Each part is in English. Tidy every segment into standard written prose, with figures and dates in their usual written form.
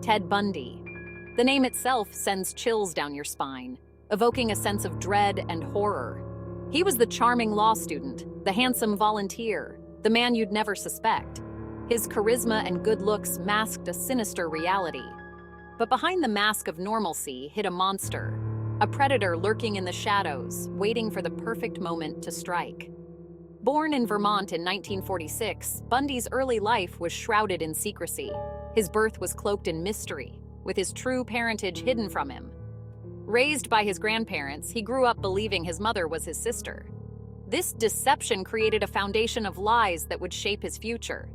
Ted Bundy. The name itself sends chills down your spine, evoking a sense of dread and horror. He was the charming law student, the handsome volunteer, the man you'd never suspect. His charisma and good looks masked a sinister reality. But behind the mask of normalcy hid a monster, a predator lurking in the shadows, waiting for the perfect moment to strike. Born in Vermont in 1946, Bundy's early life was shrouded in secrecy. His birth was cloaked in mystery, with his true parentage hidden from him. Raised by his grandparents, he grew up believing his mother was his sister. This deception created a foundation of lies that would shape his future.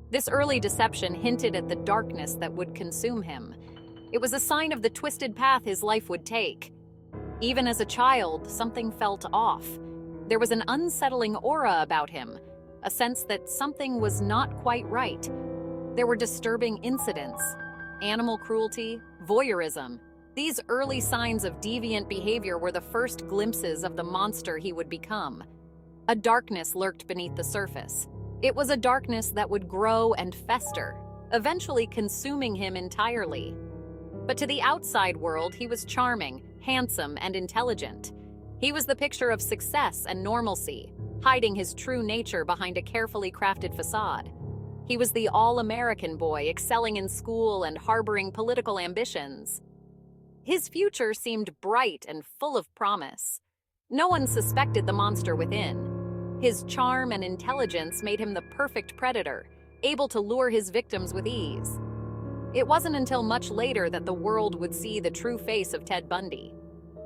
This early deception hinted at the darkness that would consume him. It was a sign of the twisted path his life would take. Even as a child, something felt off. There was an unsettling aura about him, a sense that something was not quite right. There were disturbing incidents, animal cruelty, voyeurism. These early signs of deviant behavior were the first glimpses of the monster he would become. A darkness lurked beneath the surface. It was a darkness that would grow and fester, eventually consuming him entirely. But to the outside world, he was charming, handsome, and intelligent. He was the picture of success and normalcy, hiding his true nature behind a carefully crafted facade. He was the all-American boy, excelling in school and harboring political ambitions. His future seemed bright and full of promise. No one suspected the monster within. His charm and intelligence made him the perfect predator, able to lure his victims with ease. It wasn't until much later that the world would see the true face of Ted Bundy.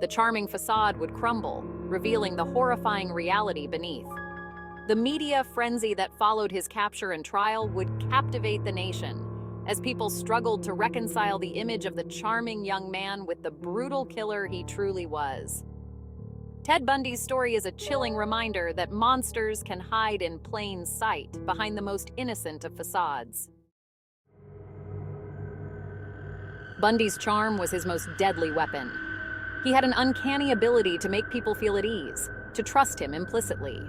The charming facade would crumble, revealing the horrifying reality beneath. The media frenzy that followed his capture and trial would captivate the nation, as people struggled to reconcile the image of the charming young man with the brutal killer he truly was. Ted Bundy's story is a chilling reminder that monsters can hide in plain sight behind the most innocent of facades. Bundy's charm was his most deadly weapon. He had an uncanny ability to make people feel at ease, to trust him implicitly.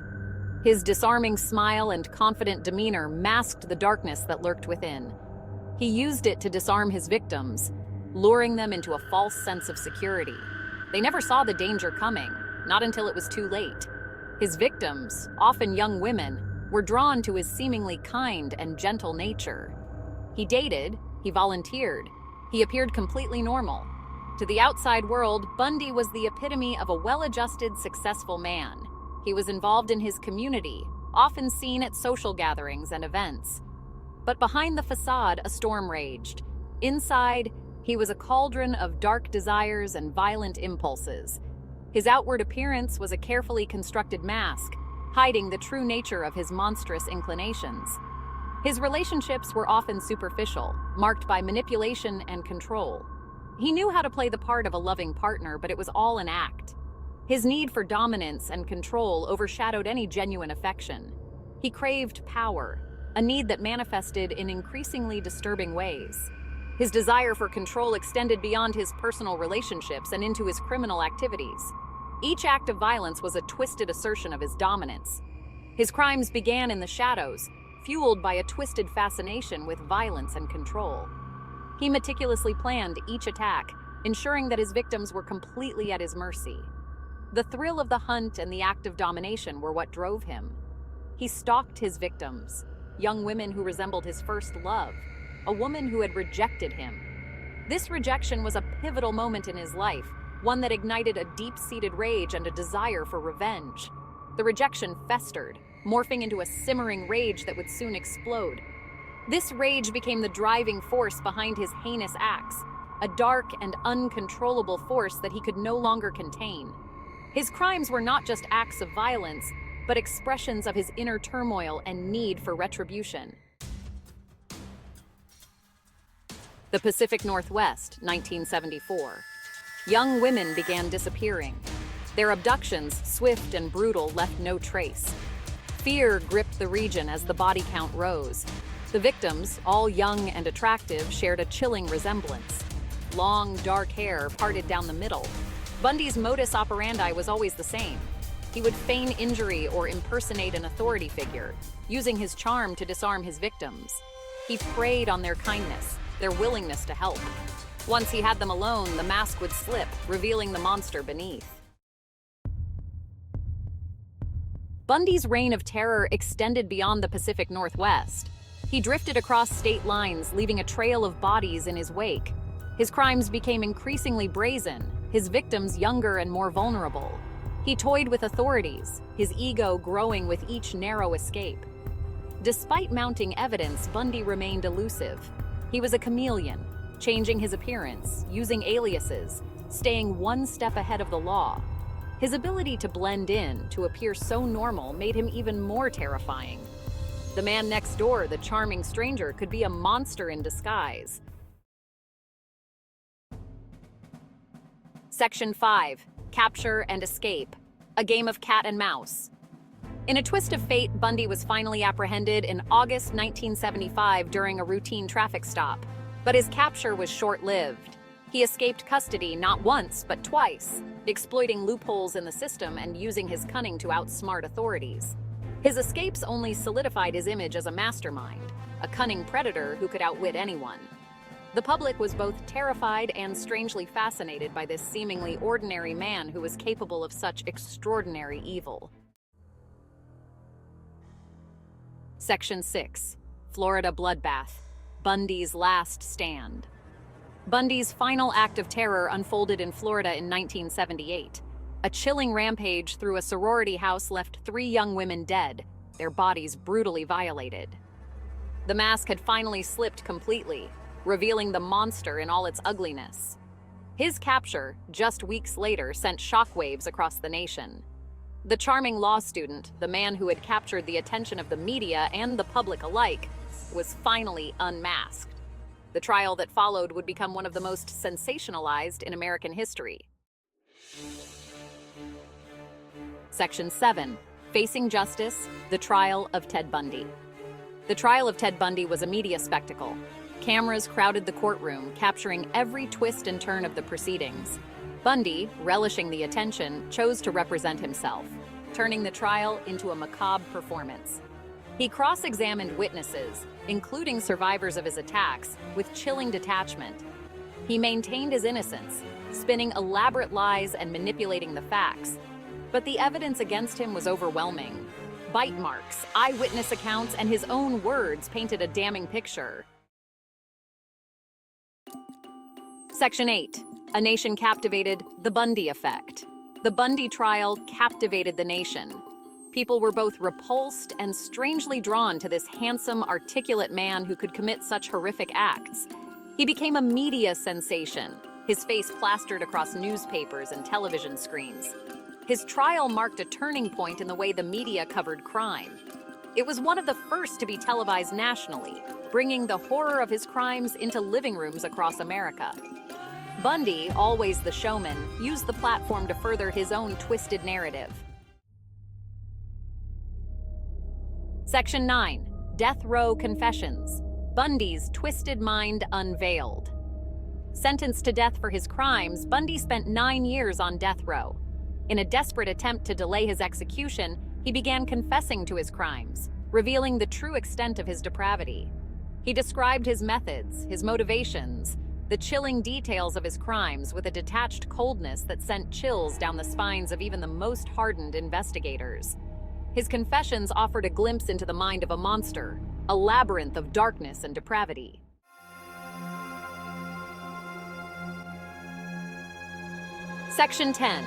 His disarming smile and confident demeanor masked the darkness that lurked within. He used it to disarm his victims, luring them into a false sense of security. They never saw the danger coming, not until it was too late. His victims, often young women, were drawn to his seemingly kind and gentle nature. He dated, he volunteered, he appeared completely normal. To the outside world, Bundy was the epitome of a well-adjusted, successful man. He was involved in his community, often seen at social gatherings and events. But behind the facade, a storm raged. Inside, he was a cauldron of dark desires and violent impulses. His outward appearance was a carefully constructed mask, hiding the true nature of his monstrous inclinations. His relationships were often superficial, marked by manipulation and control. He knew how to play the part of a loving partner, but it was all an act. His need for dominance and control overshadowed any genuine affection. He craved power, a need that manifested in increasingly disturbing ways. His desire for control extended beyond his personal relationships and into his criminal activities. Each act of violence was a twisted assertion of his dominance. His crimes began in the shadows, fueled by a twisted fascination with violence and control. He meticulously planned each attack, ensuring that his victims were completely at his mercy. The thrill of the hunt and the act of domination were what drove him. He stalked his victims, young women who resembled his first love, a woman who had rejected him. This rejection was a pivotal moment in his life, one that ignited a deep-seated rage and a desire for revenge. The rejection festered, morphing into a simmering rage that would soon explode. This rage became the driving force behind his heinous acts, a dark and uncontrollable force that he could no longer contain. His crimes were not just acts of violence, but expressions of his inner turmoil and need for retribution. The Pacific Northwest, 1974. Young women began disappearing. Their abductions, swift and brutal, left no trace. Fear gripped the region as the body count rose. The victims, all young and attractive, shared a chilling resemblance. Long, dark hair parted down the middle. Bundy's modus operandi was always the same. He would feign injury or impersonate an authority figure, using his charm to disarm his victims. He preyed on their kindness, their willingness to help. Once he had them alone, the mask would slip, revealing the monster beneath. Bundy's reign of terror extended beyond the Pacific Northwest. He drifted across state lines, leaving a trail of bodies in his wake. His crimes became increasingly brazen, his victims younger and more vulnerable. He toyed with authorities, his ego growing with each narrow escape. Despite mounting evidence, Bundy remained elusive. He was a chameleon, changing his appearance, using aliases, staying one step ahead of the law. His ability to blend in, to appear so normal, made him even more terrifying. The man next door, the charming stranger, could be a monster in disguise. Section 5. Capture and Escape. A game of cat and mouse. In a twist of fate, Bundy was finally apprehended in August 1975 during a routine traffic stop. But his capture was short-lived. He escaped custody not once, but twice, exploiting loopholes in the system and using his cunning to outsmart authorities. His escapes only solidified his image as a mastermind, a cunning predator who could outwit anyone. The public was both terrified and strangely fascinated by this seemingly ordinary man who was capable of such extraordinary evil. Section 6. Florida Bloodbath. Bundy's Last Stand. Bundy's final act of terror unfolded in Florida in 1978. A chilling rampage through a sorority house left 3 young women dead, their bodies brutally violated. The mask had finally slipped completely, revealing the monster in all its ugliness. His capture, just weeks later, sent shockwaves across the nation. The charming law student, the man who had captured the attention of the media and the public alike, was finally unmasked. The trial that followed would become one of the most sensationalized in American history. Section 7. Facing Justice, the Trial of Ted Bundy. The trial of Ted Bundy was a media spectacle. Cameras crowded the courtroom, capturing every twist and turn of the proceedings. Bundy, relishing the attention, chose to represent himself, turning the trial into a macabre performance. He cross-examined witnesses, including survivors of his attacks, with chilling detachment. He maintained his innocence, spinning elaborate lies and manipulating the facts. But the evidence against him was overwhelming. Bite marks, eyewitness accounts, and his own words painted a damning picture. Section 8. A Nation Captivated, the Bundy Effect. The Bundy trial captivated the nation. People were both repulsed and strangely drawn to this handsome, articulate man who could commit such horrific acts. He became a media sensation, his face plastered across newspapers and television screens. His trial marked a turning point in the way the media covered crime. It was one of the first to be televised nationally, bringing the horror of his crimes into living rooms across America. Bundy, always the showman, used the platform to further his own twisted narrative. Section 9. Death Row Confessions. Bundy's twisted mind unveiled. Sentenced to death for his crimes, Bundy spent 9 years on death row. In a desperate attempt to delay his execution, he began confessing to his crimes, revealing the true extent of his depravity. He described his methods, his motivations, the chilling details of his crimes with a detached coldness that sent chills down the spines of even the most hardened investigators. His confessions offered a glimpse into the mind of a monster, a labyrinth of darkness and depravity. Section 10.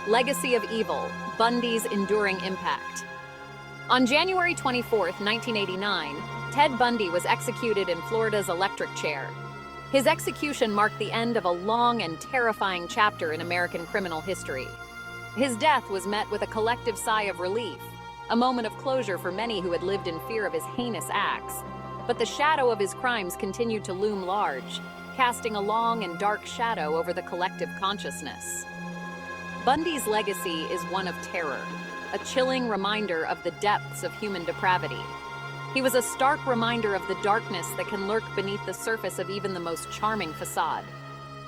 Legacy of Evil, Bundy's Enduring Impact. On January 24, 1989, Ted Bundy was executed in Florida's electric chair. His execution marked the end of a long and terrifying chapter in American criminal history. His death was met with a collective sigh of relief, a moment of closure for many who had lived in fear of his heinous acts. But the shadow of his crimes continued to loom large, casting a long and dark shadow over the collective consciousness. Bundy's legacy is one of terror, a chilling reminder of the depths of human depravity. He was a stark reminder of the darkness that can lurk beneath the surface of even the most charming facade.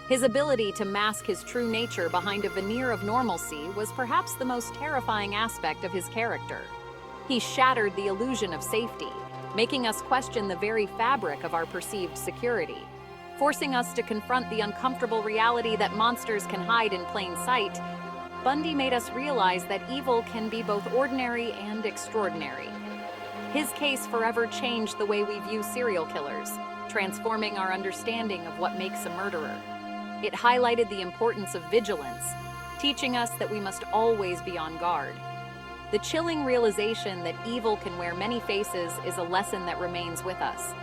His ability to mask his true nature behind a veneer of normalcy was perhaps the most terrifying aspect of his character. He shattered the illusion of safety, making us question the very fabric of our perceived security. Forcing us to confront the uncomfortable reality that monsters can hide in plain sight, Bundy made us realize that evil can be both ordinary and extraordinary. His case forever changed the way we view serial killers, transforming our understanding of what makes a murderer. It highlighted the importance of vigilance, teaching us that we must always be on guard. The chilling realization that evil can wear many faces is a lesson that remains with us.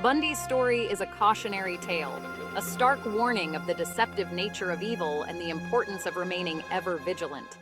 Bundy's story is a cautionary tale, a stark warning of the deceptive nature of evil and the importance of remaining ever vigilant.